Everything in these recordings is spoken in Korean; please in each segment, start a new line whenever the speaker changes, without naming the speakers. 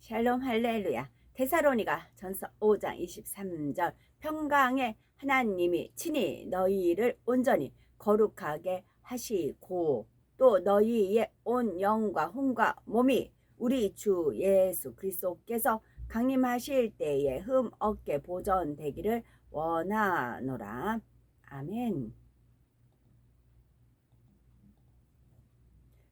샬롬 할렐루야. 데살로니가 전서 5장 23절 평강의 하나님이 친히 너희를 온전히 거룩하게 하시고 또 너희의 온 영과 혼과 몸이 우리 주 예수 그리스도께서 강림하실 때에 흠 없게 보존되기를 원하노라. 아멘.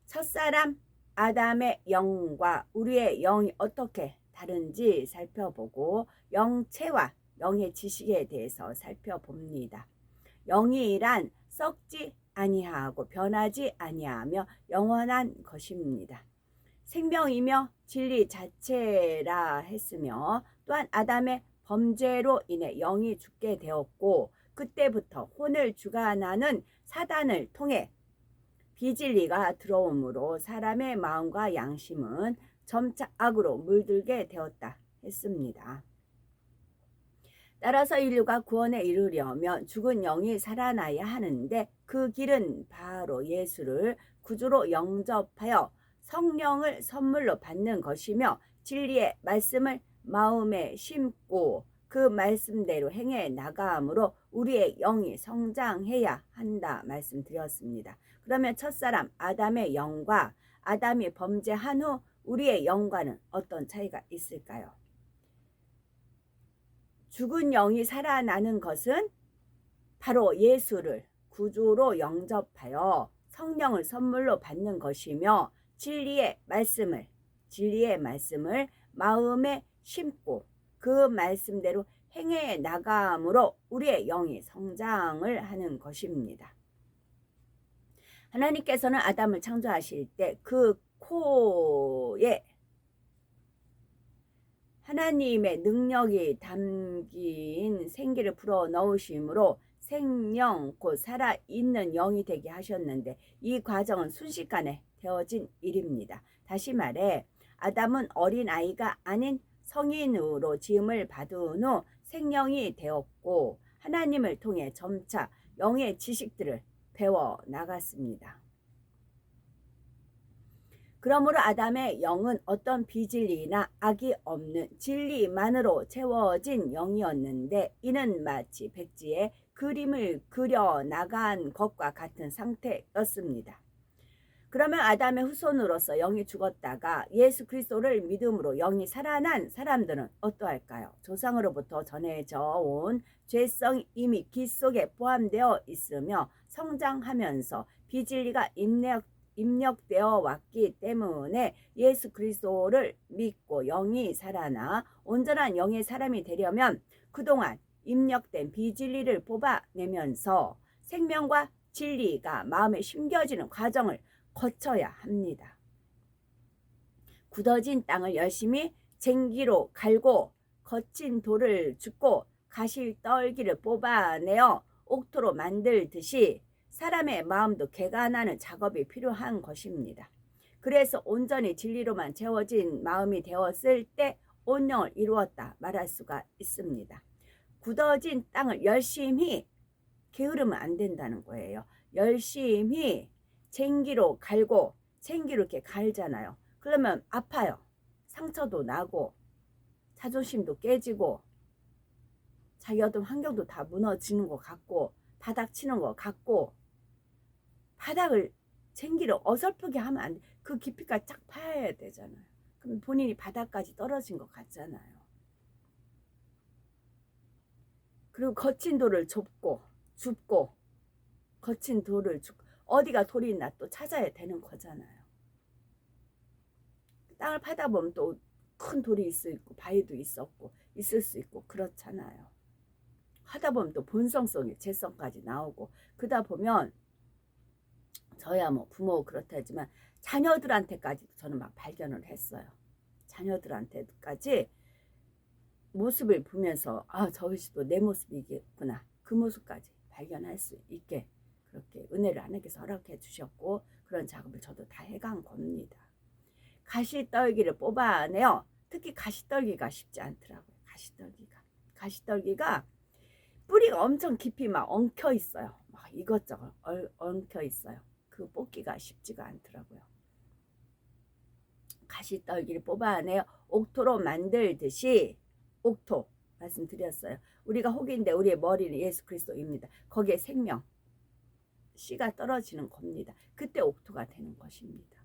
첫사람 아담의 영과 우리의 영이 어떻게 다른지 살펴보고 영체와 영의 지식에 대해서 살펴봅니다. 영이란 썩지 아니하고 변하지 아니하며 영원한 것입니다. 생명이며 진리 자체라 했으며 또한 아담의 범죄로 인해 영이 죽게 되었고 그때부터 혼을 주관하는 사단을 통해 비진리가 들어오므로 사람의 마음과 양심은 점차 악으로 물들게 되었다 했습니다. 따라서 인류가 구원에 이르려면 죽은 영이 살아나야 하는데 그 길은 바로 예수를 구주로 영접하여 성령을 선물로 받는 것이며 진리의 말씀을 마음에 심고 그 말씀대로 행해 나감으로 우리의 영이 성장해야 한다 말씀드렸습니다. 그러면 첫사람 아담의 영과 아담이 범죄한 후 우리의 영과는 어떤 차이가 있을까요? 죽은 영이 살아나는 것은 바로 예수를 구주로 영접하여 성령을 선물로 받는 것이며 진리의 말씀을 마음에 심고 그 말씀대로 행해 나감으로 우리의 영이 성장을 하는 것입니다. 하나님께서는 아담을 창조하실 때 그 코에 하나님의 능력이 담긴 생기를 불어 넣으심으로 생명 곧 살아있는 영이 되게 하셨는데 이 과정은 순식간에 되어진 일입니다. 다시 말해 아담은 어린아이가 아닌 성인으로 지음을 받은 후 생명이 되었고 하나님을 통해 점차 영의 지식들을 배워 나갔습니다. 그러므로 아담의 영은 어떤 비진리나 악이 없는 진리만으로 채워진 영이었는데 이는 마치 백지에 그림을 그려 나간 것과 같은 상태였습니다. 그러면 아담의 후손으로서 영이 죽었다가 예수 그리스도를 믿음으로 영이 살아난 사람들은 어떠할까요? 조상으로부터 전해져 온 죄성이 이미 기 속에 포함되어 있으며 성장하면서 비진리가 입력되어 왔기 때문에 예수 그리스도를 믿고 영이 살아나 온전한 영의 사람이 되려면 그동안 입력된 비진리를 뽑아내면서 생명과 진리가 마음에 심겨지는 과정을 거쳐야 합니다. 굳어진 땅을 열심히 쟁기로 갈고 거친 돌을 줍고 가시떨기를 뽑아내어 옥토로 만들듯이 사람의 마음도 개간하는 작업이 필요한 것입니다. 그래서 온전히 진리로만 채워진 마음이 되었을 때 온영을 이루었다 말할 수가 있습니다. 굳어진 땅을 열심히 게으르면 안 된다는 거예요. 열심히 쟁기로 갈고 쟁기로 이렇게 갈잖아요. 그러면 아파요. 상처도 나고 자존심도 깨지고 자기 어떤 환경도 다 무너지는 것 같고 바닥 치는 것 같고 바닥을 쟁기로 어설프게 하면 안 돼. 그 깊이까지 쫙 파야 되잖아요. 그럼 본인이 바닥까지 떨어진 것 같잖아요. 그리고 거친 돌을 줍고 거친 돌을 줍고 어디가 돌이 있나 또 찾아야 되는 거잖아요. 땅을 파다 보면 또 큰 돌이 있고 바위도 있을 수 있고 그렇잖아요. 하다 보면 또 본성성이 재성까지 나오고 그러다 보면 저야 뭐 부모 그렇다 하지만 자녀들한테까지 저는 막 발견을 했어요. 자녀들한테까지 모습을 보면서 아 저것이 내 모습이겠구나 그 모습까지 발견할 수 있게 그렇게 은혜를 하나님께서 허락해 주셨고 그런 작업을 저도 다 해간 겁니다. 가시떨기를 뽑아내요. 특히 가시떨기가 쉽지 않더라고요. 가시떨기가 뿌리가 엄청 깊이 막 엉켜 있어요. 막 이것저것 엉켜 있어요. 그 뽑기가 쉽지가 않더라고요. 가시떨기를 뽑아내어 옥토로 만들듯이, 옥토 말씀드렸어요. 우리가 혹인데 우리의 머리는 예수 그리스도입니다. 거기에 생명 씨가 떨어지는 겁니다. 그때 옥토가 되는 것입니다.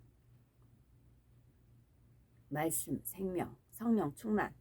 말씀, 생명, 성령 충만.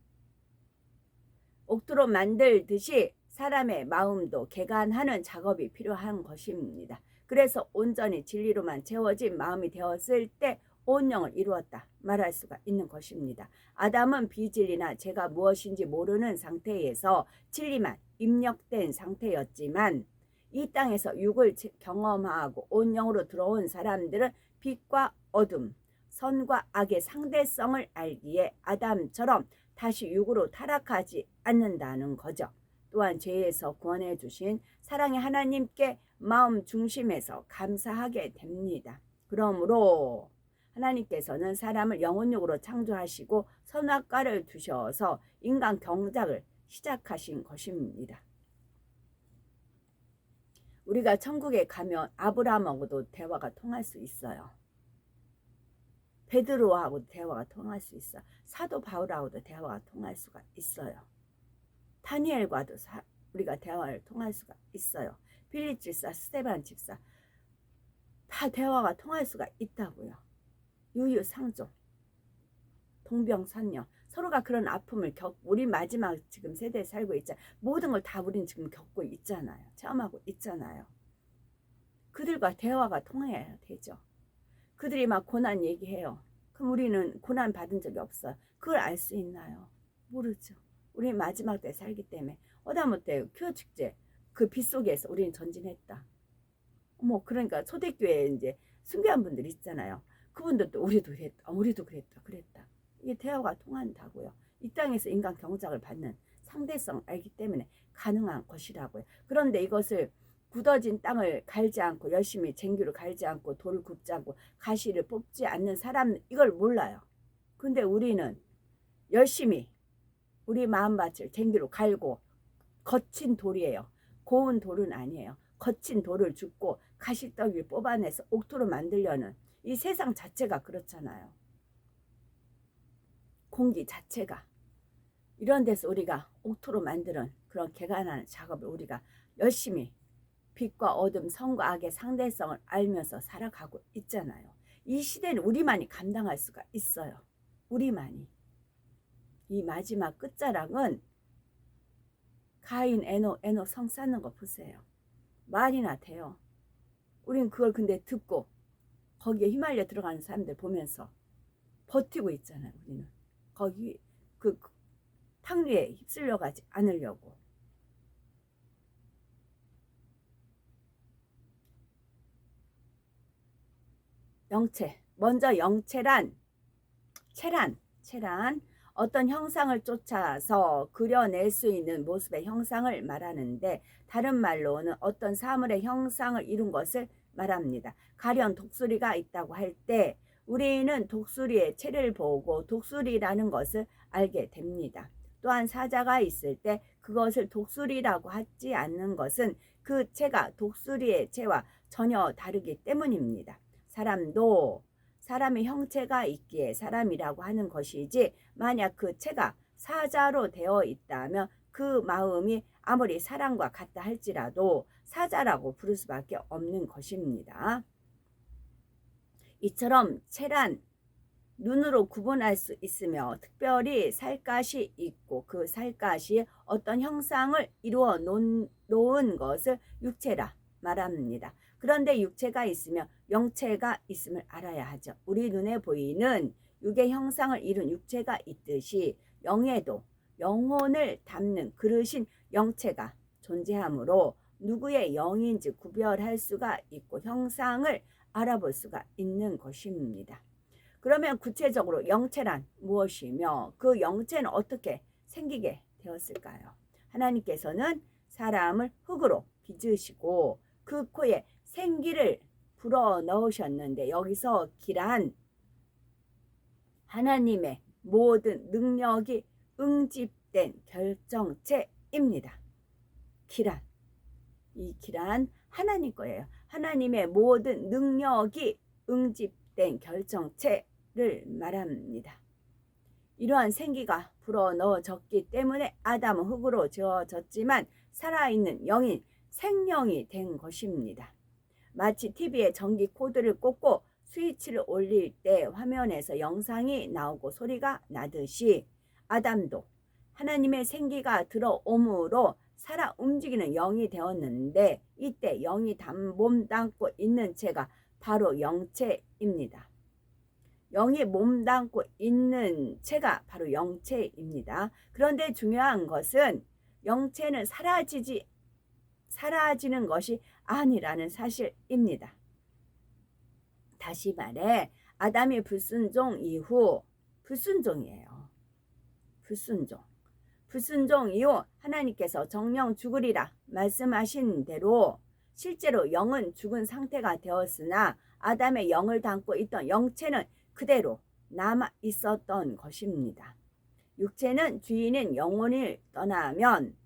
옥토로 만들듯이 사람의 마음도 개간하는 작업이 필요한 것입니다. 그래서 온전히 진리로만 채워진 마음이 되었을 때 온 영을 이루었다 말할 수가 있는 것입니다. 아담은 비진리나 죄가 무엇인지 모르는 상태에서 진리만 입력된 상태였지만 이 땅에서 육을 경험하고 온 영으로 들어온 사람들은 빛과 어둠, 선과 악의 상대성을 알기에 아담처럼 다시 육으로 타락하지 않는다는 거죠. 또한 죄에서 구원해 주신 사랑의 하나님께 마음 중심에서 감사하게 됩니다. 그러므로 하나님께서는 사람을 영혼육으로 창조하시고 선악과를 두셔서 인간 경작을 시작하신 것입니다. 우리가 천국에 가면 아브라함하고도 대화가 통할 수 있어요. 베드로하고도 대화가 통할 수 있어. 사도 바울하고도 대화가 통할 수가 있어요. 다니엘과도 우리가 대화를 통할 수가 있어요. 빌립 집사, 스데반 집사 다 대화가 통할 수가 있다고요. 유유상종, 동병선녀, 서로가 그런 아픔을 우리 마지막 지금 세대에 살고 있잖아요. 모든 걸 다 우린 지금 겪고 있잖아요. 체험하고 있잖아요. 그들과 대화가 통해야 되죠. 그들이 막 고난 얘기해요. 그럼 우리는 고난 받은 적이 없어요. 그걸 알 수 있나요? 모르죠. 우리 마지막 때 살기 때문에 하다못해 큐어 축제 그 빛 속에서 우리는 전진했다. 그러니까 초대교회 이제 순교한 분들 있잖아요. 그분들도 우리도 그랬다. 우리도 그랬다. 이게 대화가 통한다고요. 이 땅에서 인간 경작을 받는 상대성 알기 때문에 가능한 것이라고요. 그런데 이것을 굳어진 땅을 갈지 않고 열심히 쟁기를 갈지 않고 돌을 굽지 않고 가시를 뽑지 않는 사람은 이걸 몰라요. 근데 우리는 열심히 우리 마음밭을 쟁기로 갈고 거친 돌이에요. 고운 돌은 아니에요. 거친 돌을 줍고 가시떡을 뽑아내서 옥토로 만들려는 이 세상 자체가 그렇잖아요. 공기 자체가 이런 데서 우리가 옥토로 만드는 그런 개간하는 작업을 우리가 열심히 빛과 어둠, 선과 악의 상대성을 알면서 살아가고 있잖아요. 이 시대는 우리만이 감당할 수가 있어요. 우리만이. 이 마지막 끝자락은 가인, 에노 성 쌓는 거 보세요. 말이나 돼요. 우린 그걸 근데 듣고 거기에 휘말려 들어가는 사람들 보면서 버티고 있잖아요. 우리는 거기 그 탕류에 휩쓸려 가지 않으려고. 영체. 먼저 영체란 체란 어떤 형상을 쫓아서 그려낼 수 있는 모습의 형상을 말하는데 다른 말로는 어떤 사물의 형상을 이룬 것을 말합니다. 가령 독수리가 있다고 할 때 우리는 독수리의 체를 보고 독수리라는 것을 알게 됩니다. 또한 사자가 있을 때 그것을 독수리라고 하지 않는 것은 그 체가 독수리의 체와 전혀 다르기 때문입니다. 사람도 사람의 형체가 있기에 사람이라고 하는 것이지 만약 그 체가 사자로 되어 있다면 그 마음이 아무리 사람과 같다 할지라도 사자라고 부를 수밖에 없는 것입니다. 이처럼 체란 눈으로 구분할 수 있으며 특별히 살갗이 있고 그 살갗이 어떤 형상을 이루어 놓은 것을 육체라 말합니다. 그런데 육체가 있으며 영체가 있음을 알아야 하죠. 우리 눈에 보이는 육의 형상을 이룬 육체가 있듯이 영에도 영혼을 담는 그릇인 영체가 존재하므로 누구의 영인지 구별할 수가 있고 형상을 알아볼 수가 있는 것입니다. 그러면 구체적으로 영체란 무엇이며 그 영체는 어떻게 생기게 되었을까요? 하나님께서는 사람을 흙으로 빚으시고 그 코에 생기를 불어 넣으셨는데 여기서 기란 하나님의 모든 능력이 응집된 결정체입니다. 기란, 이 기란 하나님 거예요. 하나님의 모든 능력이 응집된 결정체를 말합니다. 이러한 생기가 불어넣어졌기 때문에 아담은 흙으로 지어졌지만 살아있는 영인 생명이 된 것입니다. 마치 TV에 전기 코드를 꽂고 스위치를 올릴 때 화면에서 영상이 나오고 소리가 나듯이 아담도 하나님의 생기가 들어옴으로 살아 움직이는 영이 되었는데 이때 영이 몸담고 있는 채가 바로 영체입니다. 영이 몸담고 있는 채가 바로 영체입니다. 그런데 중요한 것은 영체는 사라지는 것이 아니라는 사실입니다. 다시 말해 아담이 불순종 이후 불순종이에요. 불순종 이후 하나님께서 정령 죽으리라 말씀하신 대로 실제로 영은 죽은 상태가 되었으나 아담의 영을 담고 있던 영체는 그대로 남아 있었던 것입니다. 육체는 주인인 영혼을 떠나면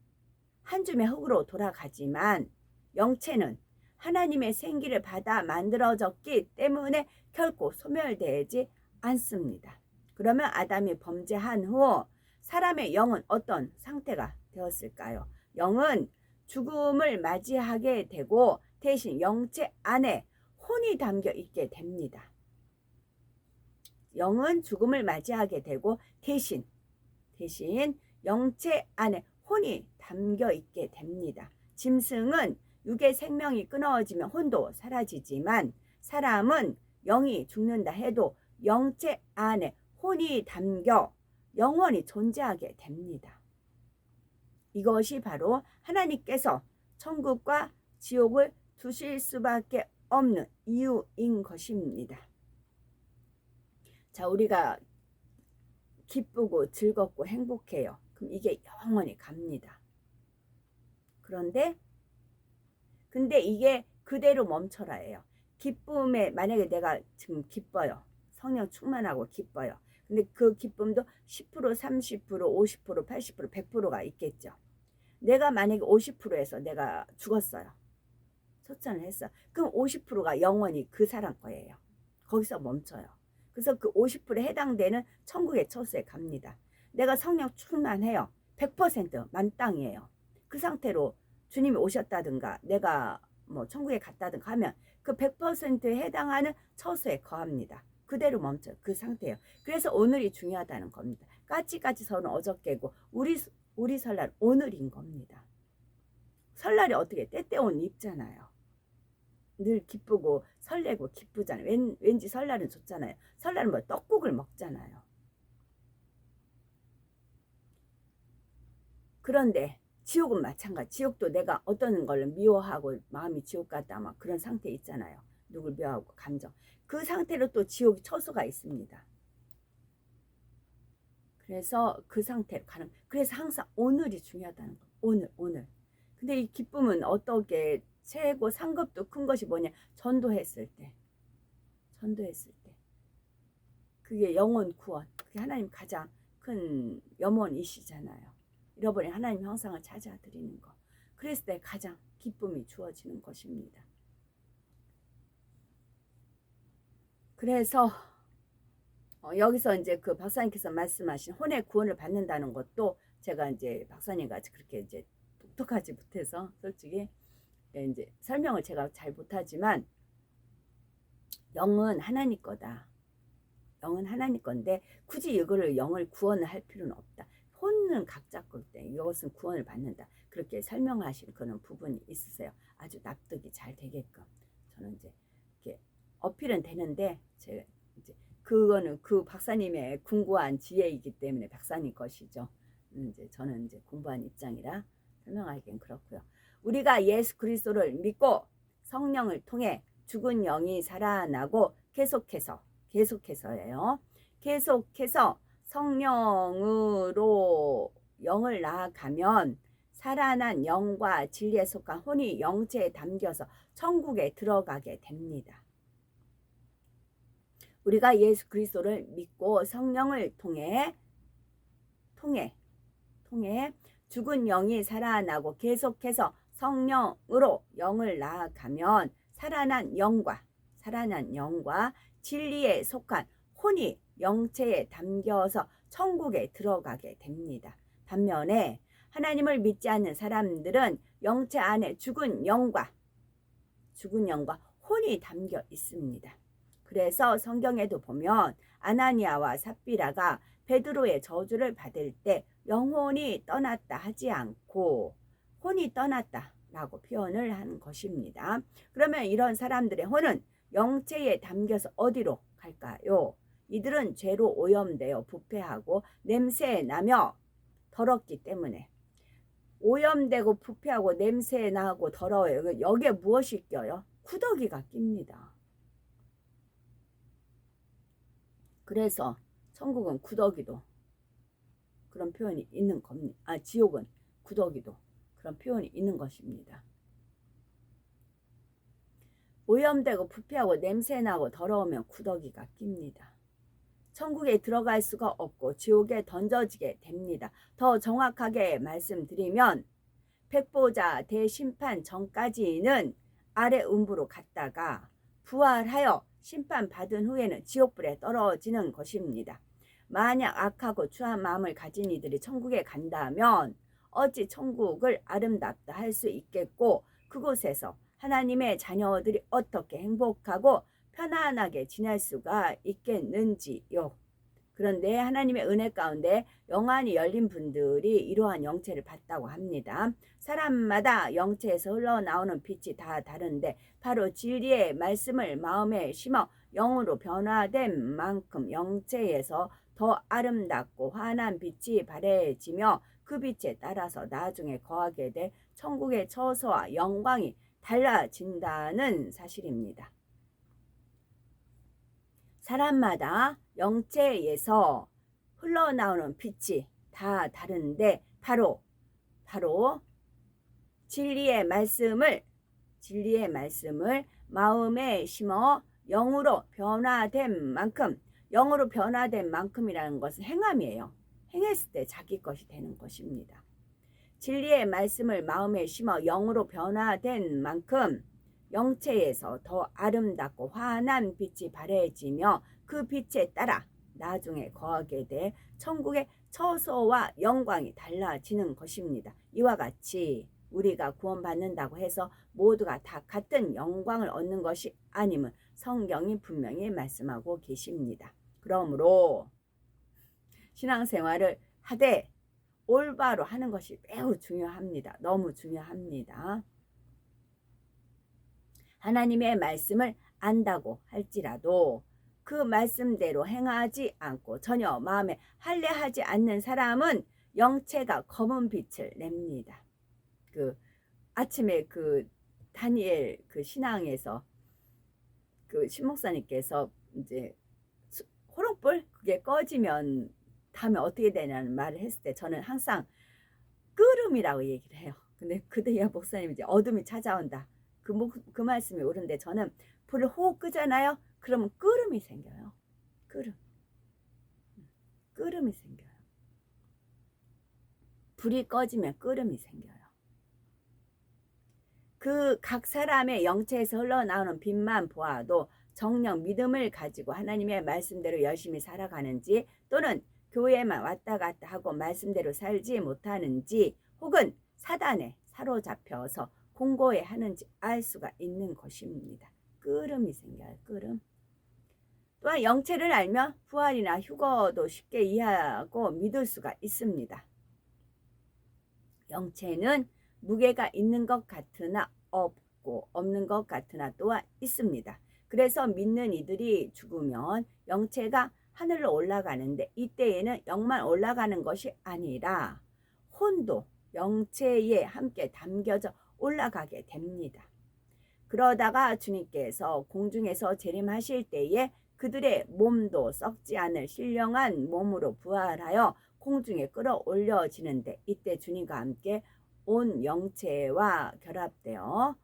한 줌의 흙으로 돌아가지만 영체는 하나님의 생기를 받아 만들어졌기 때문에 결코 소멸되지 않습니다. 그러면 아담이 범죄한 후 사람의 영은 어떤 상태가 되었을까요? 영은 죽음을 맞이하게 되고 대신 영체 안에 혼이 담겨 있게 됩니다. 영은 죽음을 맞이하게 되고 대신 영체 안에 혼이 담겨 있게 됩니다. 짐승은 육의 생명이 끊어지면 혼도 사라지지만 사람은 영이 죽는다 해도 영체 안에 혼이 담겨 영원히 존재하게 됩니다. 이것이 바로 하나님께서 천국과 지옥을 두실 수밖에 없는 이유인 것입니다. 자, 우리가 기쁘고 즐겁고 행복해요. 그럼 이게 영원히 갑니다. 근데 이게 그대로 멈춰라예요. 기쁨에 만약에 내가 지금 기뻐요. 성령 충만하고 기뻐요. 근데 그 기쁨도 10%, 30%, 50%, 80%, 100%가 있겠죠. 내가 만약에 50%에서 내가 죽었어요. 소천을 했어. 그럼 50%가 영원히 그 사람 거예요. 거기서 멈춰요. 그래서 그 50%에 해당되는 천국의 처소에 갑니다. 내가 성령 충만해요. 100% 만땅이에요. 그 상태로 주님이 오셨다든가 내가 뭐 천국에 갔다든가 하면 그 100%에 해당하는 처소에 거합니다. 그대로 멈춰요. 그 상태예요. 그래서 오늘이 중요하다는 겁니다. 까치까치 설은 어저께고 우리 설날 오늘인 겁니다. 설날이 어떻게 때때온 입잖아요. 늘 기쁘고 설레고 기쁘잖아요. 왠지 설날은 좋잖아요. 설날은 뭐 떡국을 먹잖아요. 그런데 지옥은 마찬가지. 지옥도 내가 어떤 걸 미워하고 마음이 지옥 같다 막 그런 상태 있잖아요. 누굴 미워하고 감정. 그 상태로 또 지옥 처소가 있습니다. 그래서 그 상태로 가는. 그래서 항상 오늘이 중요하다는 거예요. 오늘. 근데 이 기쁨은 어떻게 최고 상급도 큰 것이 뭐냐? 전도했을 때. 그게 영혼 구원. 그게 하나님 가장 큰 염원이시잖아요. 잃어버린 하나님 형상을 찾아드리는 거. 그랬을 때 가장 기쁨이 주어지는 것입니다. 그래서 여기서 이제 그 박사님께서 말씀하신 혼의 구원을 받는다는 것도 제가 이제 박사님 같이 그렇게 이제 똑똑하지 못해서 솔직히 이제 설명을 제가 잘 못하지만 영은 하나님 거다. 영은 하나님 건데 굳이 이거를 영을 구원을 할 필요는 없다. 혼은 각자 걸 때 이것은 구원을 받는다. 그렇게 설명하신 그런 부분이 있으세요. 아주 납득이 잘 되게끔. 저는 이제 이렇게 어필은 되는데 제가 이제 그거는 그 박사님의 궁구한 지혜이기 때문에 박사님 것이죠. 이제 저는 이제 공부한 입장이라 설명하기엔 그렇고요. 우리가 예수 그리스도를 믿고 성령을 통해 죽은 영이 살아나고 계속해서예요. 계속해서 성령으로 영을 나아가면 살아난 영과 진리에 속한 혼이 영체에 담겨서 천국에 들어가게 됩니다. 우리가 예수 그리스도를 믿고 성령을 통해 죽은 영이 살아나고 계속해서 성령으로 영을 나아가면 살아난 영과 진리에 속한 혼이 영체에 담겨서 천국에 들어가게 됩니다. 반면에 하나님을 믿지 않는 사람들은 영체 안에 죽은 영과 혼이 담겨 있습니다. 그래서 성경에도 보면 아나니아와 삽비라가 베드로의 저주를 받을 때 영혼이 떠났다 하지 않고 혼이 떠났다 라고 표현을 한 것입니다. 그러면 이런 사람들의 혼은 영체에 담겨서 어디로 갈까요? 이들은 죄로 오염되어 부패하고 냄새나며 더럽기 때문에, 오염되고 부패하고 냄새나고 더러워요. 여기에 무엇이 껴요? 구더기가 낍니다. 그래서 천국은 구더기도 그런 표현이 있는 겁니다. 지옥은 구더기도 그런 표현이 있는 것입니다. 오염되고 부패하고 냄새나고 더러우면 구더기가 낍니다. 천국에 들어갈 수가 없고 지옥에 던져지게 됩니다. 더 정확하게 말씀드리면 백보자 대심판 전까지는 아래 음부로 갔다가 부활하여 심판받은 후에는 지옥불에 떨어지는 것입니다. 만약 악하고 추한 마음을 가진 이들이 천국에 간다면 어찌 천국을 아름답다 할 수 있겠고 그곳에서 하나님의 자녀들이 어떻게 행복하고 편안하게 지낼 수가 있겠는지요. 그런데 하나님의 은혜 가운데 영안이 열린 분들이 이러한 영체를 받다고 합니다. 사람마다 영체에서 흘러나오는 빛이 다 다른데 바로 진리의 말씀을 마음에 심어 영으로 변화된 만큼 영체에서 더 아름답고 환한 빛이 발해지며 그 빛에 따라서 나중에 거하게 될 천국의 처소와 영광이 달라진다는 사실입니다. 사람마다 영체에서 흘러나오는 빛이 다 다른데 바로 진리의 말씀을 마음에 심어 영으로 변화된 만큼이라는 것은 행함이에요. 행했을 때 자기 것이 되는 것입니다. 진리의 말씀을 마음에 심어 영으로 변화된 만큼 영체에서 더 아름답고 환한 빛이 발해지며 그 빛에 따라 나중에 거하게 될 천국의 처소와 영광이 달라지는 것입니다. 이와 같이 우리가 구원받는다고 해서 모두가 다 같은 영광을 얻는 것이 아님은 성경이 분명히 말씀하고 계십니다. 그러므로 신앙생활을 하되 올바로 하는 것이 매우 중요합니다. 너무 중요합니다. 하나님의 말씀을 안다고 할지라도 그 말씀대로 행하지 않고 전혀 마음에 할례하지 않는 사람은 영체가 검은 빛을 냅니다. 아침에 다니엘 신앙에서 신목사님께서 이제 호롱불 그게 꺼지면 다음에 어떻게 되냐는 말을 했을 때 저는 항상 끄름이라고 얘기를 해요. 근데 그때야 목사님이 이제 어둠이 찾아온다. 그 말씀이 옳은데 저는 불을 호흡 끄잖아요. 그러면 끄름이 생겨요. 끄름이 생겨요. 불이 꺼지면 끄름이 생겨요. 각 사람의 영체에서 흘러나오는 빛만 보아도 정녕 믿음을 가지고 하나님의 말씀대로 열심히 살아가는지 또는 교회만 왔다 갔다 하고 말씀대로 살지 못하는지 혹은 사단에 사로잡혀서 공고해 하는지 알 수가 있는 것입니다. 끄름이 생겨요. 끄름. 또한 영체를 알면 부활이나 휴거도 쉽게 이해하고 믿을 수가 있습니다. 영체는 무게가 있는 것 같으나 없고 없는 것 같으나 또한 있습니다. 그래서 믿는 이들이 죽으면 영체가 하늘로 올라가는데 이때에는 영만 올라가는 것이 아니라 혼도 영체에 함께 담겨져 올라가게 됩니다. 그러다가 주님께서 공중에서 재림하실 때에 그들의 몸도 썩지 않을 신령한 몸으로 부활하여 공중에 끌어올려지는데 이때 주님과 함께 온 영체와 결합되어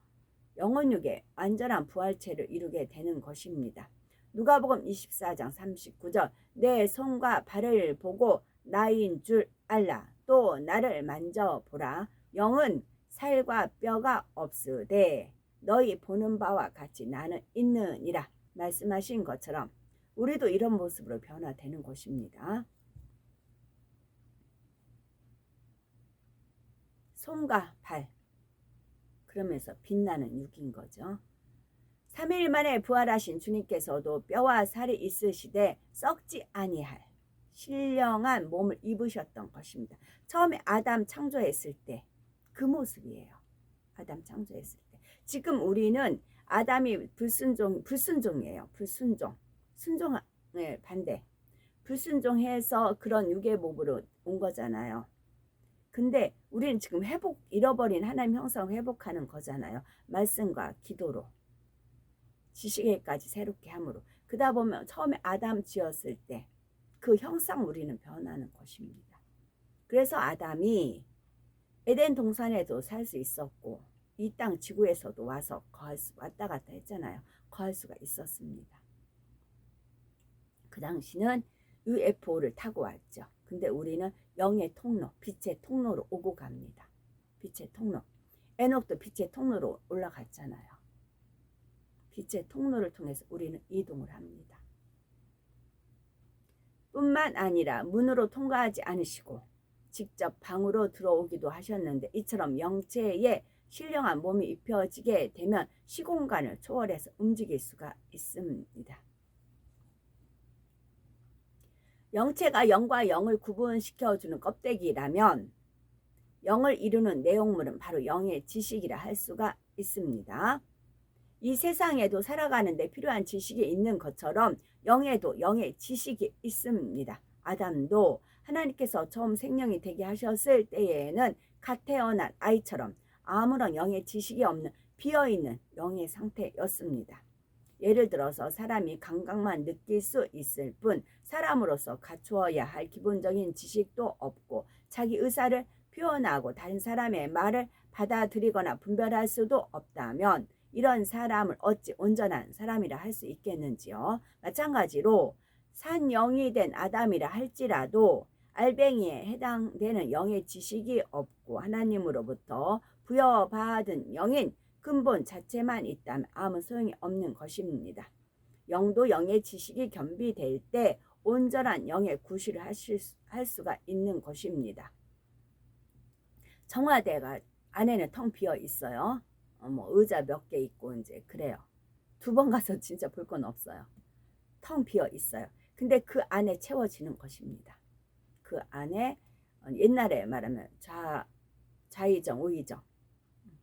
영혼육의 완전한 부활체를 이루게 되는 것입니다. 누가복음 24장 39절 내 손과 발을 보고 나인 줄 알라 또 나를 만져보라 영은 살과 뼈가 없으되 너희 보는 바와 같이 나는 있느니라 말씀하신 것처럼 우리도 이런 모습으로 변화되는 것입니다. 손과 발, 그러면서 빛나는 육인 거죠. 3일 만에 부활하신 주님께서도 뼈와 살이 있으시되 썩지 아니할 신령한 몸을 입으셨던 것입니다. 처음에 아담 창조했을 때 그 모습이에요. 아담 창조했을 때. 지금 우리는 아담이 불순종이에요. 불순종. 순종의 반대. 불순종해서 그런 육의 몸으로 온 거잖아요. 근데 우리는 지금 잃어버린 하나님 형상 회복하는 거잖아요. 말씀과 기도로. 지식에까지 새롭게 함으로. 그러다 보면 처음에 아담 지었을 때 그 형상 우리는 변하는 것입니다. 그래서 아담이 에덴 동산에도 살 수 있었고 이 땅 지구에서도 와서 왔다 갔다 했잖아요. 거할 수가 있었습니다. 그 당시는 UFO를 타고 왔죠. 근데 우리는 영의 통로, 빛의 통로로 오고 갑니다. 빛의 통로. 에녹도 빛의 통로로 올라갔잖아요. 빛의 통로를 통해서 우리는 이동을 합니다. 뿐만 아니라 문으로 통과하지 않으시고 직접 방으로 들어오기도 하셨는데 이처럼 영체에 신령한 몸이 입혀지게 되면 시공간을 초월해서 움직일 수가 있습니다. 영체가 영과 영을 구분시켜주는 껍데기라면 영을 이루는 내용물은 바로 영의 지식이라 할 수가 있습니다. 이 세상에도 살아가는데 필요한 지식이 있는 것처럼 영에도 영의 지식이 있습니다. 아담도 하나님께서 처음 생명이 되게 하셨을 때에는 갓 태어난 아이처럼 아무런 영의 지식이 없는 비어있는 영의 상태였습니다. 예를 들어서 사람이 감각만 느낄 수 있을 뿐 사람으로서 갖추어야 할 기본적인 지식도 없고 자기 의사를 표현하고 다른 사람의 말을 받아들이거나 분별할 수도 없다면 이런 사람을 어찌 온전한 사람이라 할 수 있겠는지요. 마찬가지로 산영이 된 아담이라 할지라도 알뱅이에 해당되는 영의 지식이 없고 하나님으로부터 부여받은 영인 근본 자체만 있다면 아무 소용이 없는 것입니다. 영도 영의 지식이 겸비될 때 온전한 영의 구실을 할 수가 있는 것입니다. 청와대가 안에는 텅 비어 있어요. 의자 몇 개 있고 이제 그래요. 2번 가서 진짜 볼 건 없어요. 텅 비어 있어요. 근데 그 안에 채워지는 것입니다. 그 안에 옛날에 말하면 좌의정, 우의정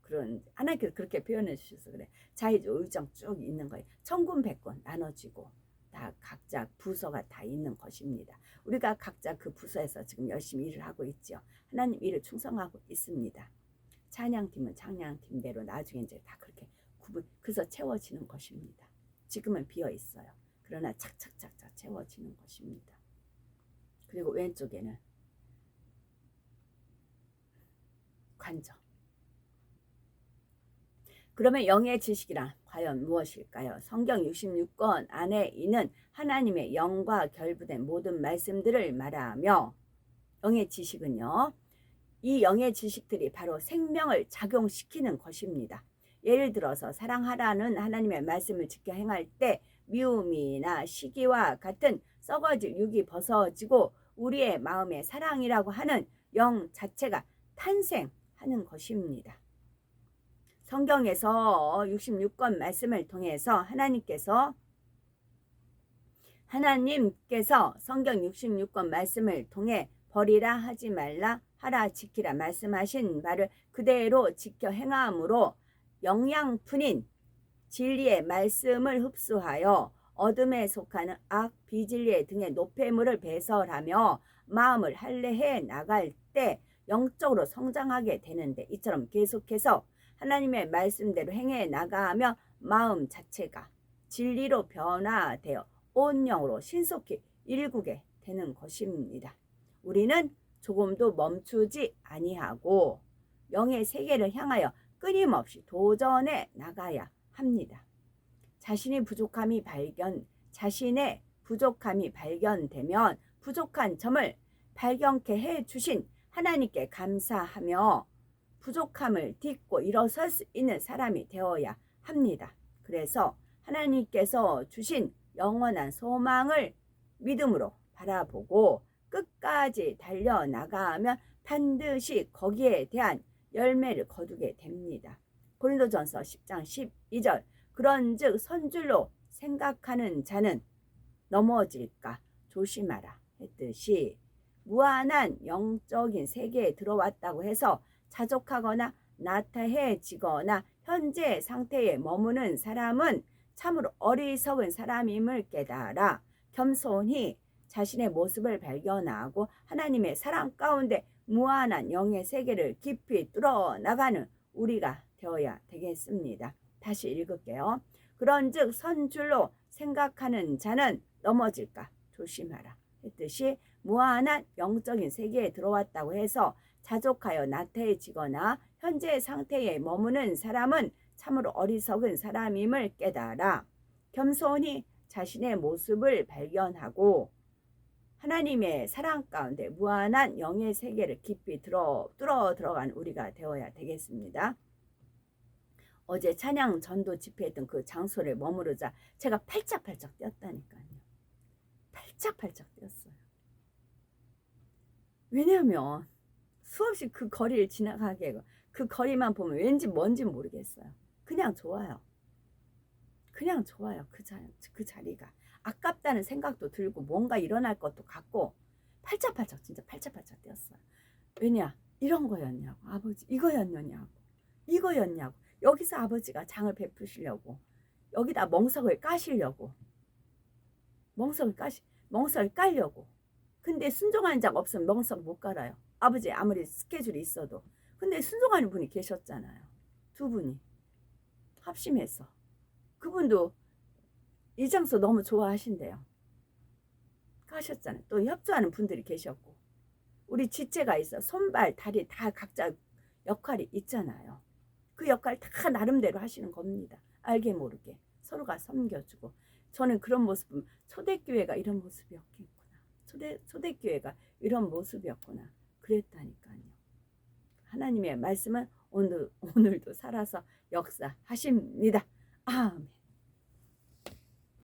그런 하나님께서 그렇게 표현해 주셔서 그래. 좌의정, 우의정 쭉 있는 거예요. 천군백군 나눠지고 다 각자 부서가 다 있는 것입니다. 우리가 각자 그 부서에서 지금 열심히 일을 하고 있죠. 하나님 일을 충성하고 있습니다. 찬양팀은 찬양팀대로 나중에 이제 다 그렇게 그래서 채워지는 것입니다. 지금은 비어 있어요. 그러나 착착착착 채워지는 것입니다. 그리고 왼쪽에는 관정. 그러면 영의 지식이란 과연 무엇일까요? 성경 66권 안에 있는 하나님의 영과 결부된 모든 말씀들을 말하며 영의 지식은요. 이 영의 지식들이 바로 생명을 작용시키는 것입니다. 예를 들어서 사랑하라는 하나님의 말씀을 지켜 행할 때 미움이나 시기와 같은 썩어질 육이 벗어지고 우리의 마음에 사랑이라고 하는 영 자체가 탄생하는 것입니다. 성경에서 66권 말씀을 통해서 하나님께서 성경 66권 말씀을 통해 버리라 하지 말라 하라 지키라 말씀하신 바를 그대로 지켜 행함으로 영양분인 진리의 말씀을 흡수하여 어둠에 속하는 악, 비진리의 등의 노폐물을 배설하며 마음을 할례해 나갈 때 영적으로 성장하게 되는데 이처럼 계속해서 하나님의 말씀대로 행해 나가며 마음 자체가 진리로 변화되어 온 영으로 신속히 일구게 되는 것입니다. 우리는 조금도 멈추지 아니하고 영의 세계를 향하여 끊임없이 도전해 나가야 합니다. 자신의 부족함이 발견되면 부족한 점을 발견케 해 주신 하나님께 감사하며 부족함을 딛고 일어설 수 있는 사람이 되어야 합니다. 그래서 하나님께서 주신 영원한 소망을 믿음으로 바라보고 끝까지 달려나가면 반드시 거기에 대한 열매를 거두게 됩니다. 고린도전서 10장 12절 그런즉 선줄로 생각하는 자는 넘어질까 조심하라 했듯이 무한한 영적인 세계에 들어왔다고 해서 자족하거나 나태해지거나 현재 상태에 머무는 사람은 참으로 어리석은 사람임을 깨달아 겸손히 자신의 모습을 발견하고 하나님의 사랑 가운데 무한한 영의 세계를 깊이 뚫어나가는 우리가 되어야 되겠습니다. 다시 읽을게요. 그런즉 선줄로 생각하는 자는 넘어질까 조심하라 했듯이 무한한 영적인 세계에 들어왔다고 해서 자족하여 나태해지거나 현재 상태에 머무는 사람은 참으로 어리석은 사람임을 깨달아 겸손히 자신의 모습을 발견하고 하나님의 사랑 가운데 무한한 영의 세계를 깊이 뚫어 들어간 우리가 되어야 되겠습니다. 어제 찬양 전도 집회했던 그 장소를 머무르자 제가 팔짝팔짝 뛰었다니까요. 팔짝팔짝 뛰었어요. 왜냐하면 수없이 그 거리를 지나가게 그 거리만 보면 왠지 뭔지 모르겠어요. 그냥 좋아요. 그냥 좋아요. 그 자리가. 아깝다는 생각도 들고 뭔가 일어날 것도 같고 팔짝팔짝 진짜 팔짝팔짝 뛰었어요. 왜냐? 이런 거였냐고. 아버지 이거였냐고. 이거였냐고. 여기서 아버지가 장을 베푸시려고 여기다 멍석을 까시려고 멍석을 깔려고. 근데 순종하는 자가 없으면 멍석 못 깔아요. 아버지 아무리 스케줄이 있어도. 근데 순종하는 분이 계셨잖아요. 두 분이 합심해서 그분도 이 장소 너무 좋아하신대요. 가셨잖아요. 또 협조하는 분들이 계셨고 우리 지체가 있어 손발 다리 다 각자 역할이 있잖아요. 그 역할 다 나름대로 하시는 겁니다. 알게 모르게 서로가 섬겨주고 저는 그런 모습은 초대교회가 이런 모습이었겠구나. 초대교회가 이런 모습이었구나. 그랬다니까요. 하나님의 말씀은 오늘도 살아서 역사하십니다. 아멘.